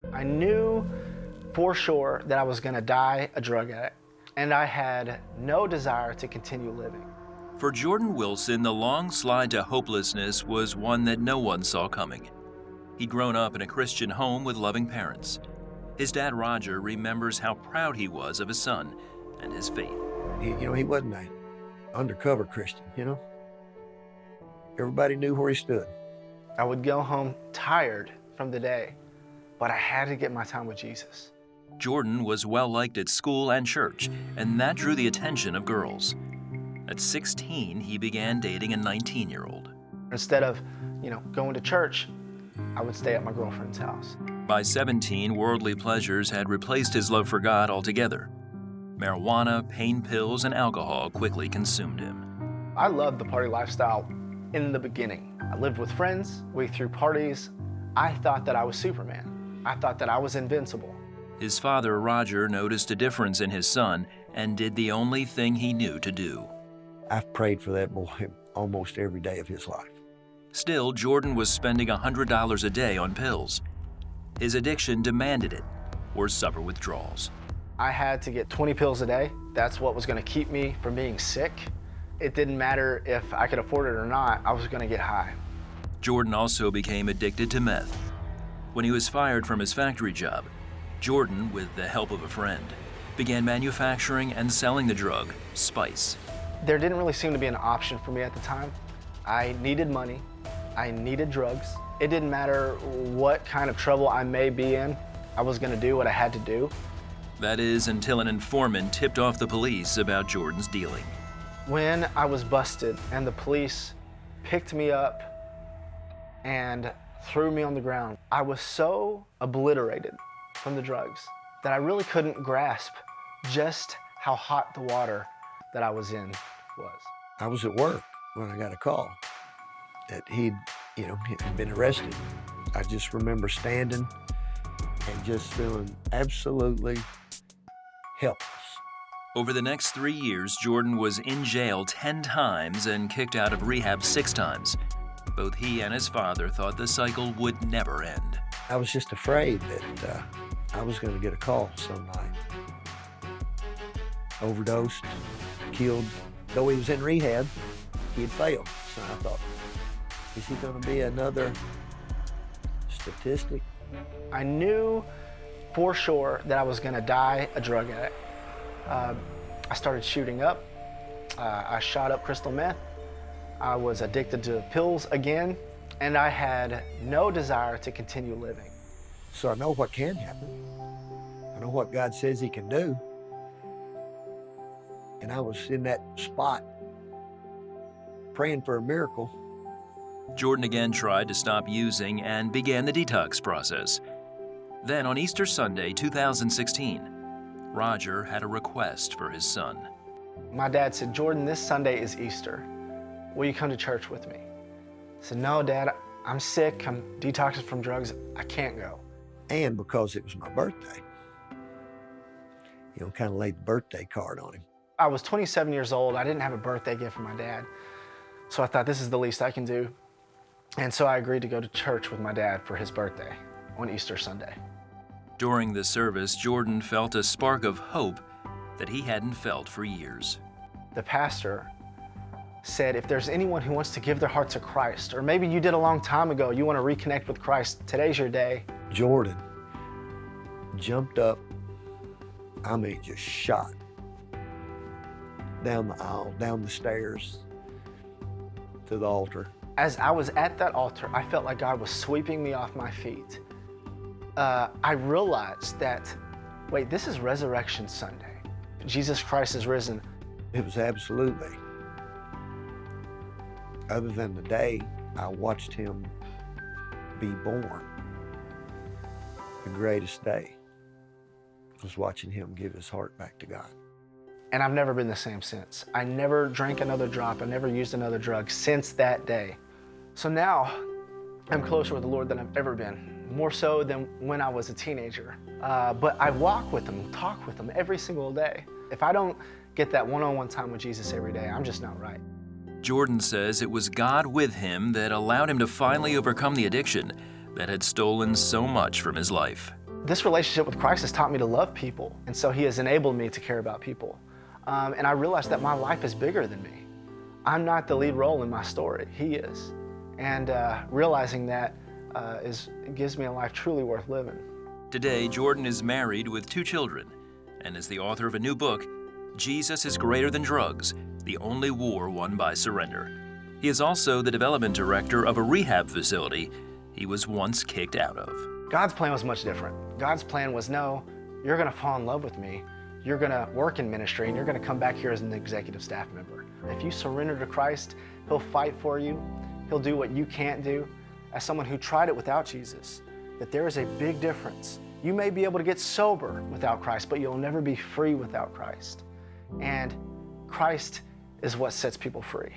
I knew for sure that I was gonna die a drug addict, and I had no desire to continue living. For Jordan Wilson, the long slide to hopelessness was one that no one saw coming. He'd grown up in a Christian home with loving parents. His dad, Roger, remembers how proud he was of his son and his faith. He wasn't an undercover Christian, Everybody knew where he stood. I would go home tired from the day, but I had to get my time with Jesus. Jordan was well-liked at school and church, and that drew the attention of girls. At 16, he began dating a 19-year-old. Instead of, going to church, I would stay at my girlfriend's house. By 17, worldly pleasures had replaced his love for God altogether. Marijuana, pain pills, and alcohol quickly consumed him. I loved the party lifestyle in the beginning. I lived with friends, we threw parties. I thought that I was Superman. I thought that I was invincible. His father, Roger, noticed a difference in his son and did the only thing he knew to do. I've prayed for that boy almost every day of his life. Still, Jordan was spending $100 a day on pills. His addiction demanded it, or suffer withdrawals. I had to get 20 pills a day. That's what was gonna keep me from being sick. It didn't matter if I could afford it or not, I was gonna get high. Jordan also became addicted to meth. When he was fired from his factory job, Jordan, with the help of a friend, began manufacturing and selling the drug, spice. There didn't really seem to be an option for me at the time. I needed money, I needed drugs. It didn't matter what kind of trouble I may be in, I was gonna do what I had to do. That is, until an informant tipped off the police about Jordan's dealing. When I was busted and the police picked me up and threw me on the ground, I was so obliterated from the drugs that I really couldn't grasp just how hot the water that I was in was. I was at work when I got a call that he'd been arrested. I just remember standing and just feeling absolutely helpless. Over the next 3 years, Jordan was in jail 10 times and kicked out of rehab 6 times. Both he and his father thought the cycle would never end. I was just afraid that I was going to get a call some night. Overdosed, killed. Though he was in rehab, he had failed. So I thought, is he going to be another statistic? I knew for sure that I was gonna die a drug addict. I started shooting up. I shot up crystal meth. I was addicted to pills again, and I had no desire to continue living. So I know what can happen. I know what God says he can do. And I was in that spot praying for a miracle. Jordan again tried to stop using and began the detox process. Then on Easter Sunday, 2016, Roger had a request for his son. My dad said, "Jordan, this Sunday is Easter. Will you come to church with me?" I said, "No, Dad, I'm sick. I'm detoxing from drugs. I can't go." And because it was my birthday, kind of laid the birthday card on him. I was 27 years old. I didn't have a birthday gift for my dad. So I thought, this is the least I can do. And so I agreed to go to church with my dad for his birthday on Easter Sunday. During the service, Jordan felt a spark of hope that he hadn't felt for years. The pastor said, if there's anyone who wants to give their heart to Christ, or maybe you did a long time ago, you want to reconnect with Christ, today's your day. Jordan jumped up, just shot down the aisle, down the stairs to the altar. As I was at that altar, I felt like God was sweeping me off my feet. I realized that, wait, this is Resurrection Sunday. Jesus Christ is risen. It was absolutely, other than the day I watched him be born, the greatest day was watching him give his heart back to God. And I've never been the same since. I never drank another drop. I never used another drug since that day. So now I'm closer with the Lord than I've ever been, more so than when I was a teenager. But I walk with him, talk with him every single day. If I don't get that one-on-one time with Jesus every day, I'm just not right. Jordan says it was God with him that allowed him to finally overcome the addiction that had stolen so much from his life. this relationship with Christ has taught me to love people, and so he has enabled me to care about people. And I realized that my life is bigger than me. I'm not the lead role in my story, he is. And realizing that gives me a life truly worth living. Today, Jordan is married with 2 children and is the author of a new book, Jesus is Greater Than Drugs, the Only War Won by Surrender. He is also the development director of a rehab facility he was once kicked out of. God's plan was much different. God's plan was, no, you're gonna fall in love with me, you're gonna work in ministry, and you're gonna come back here as an executive staff member. If you surrender to Christ, he'll fight for you, he'll do what you can't do. As someone who tried it without Jesus, that there is a big difference. You may be able to get sober without Christ, but you'll never be free without Christ. And Christ is what sets people free.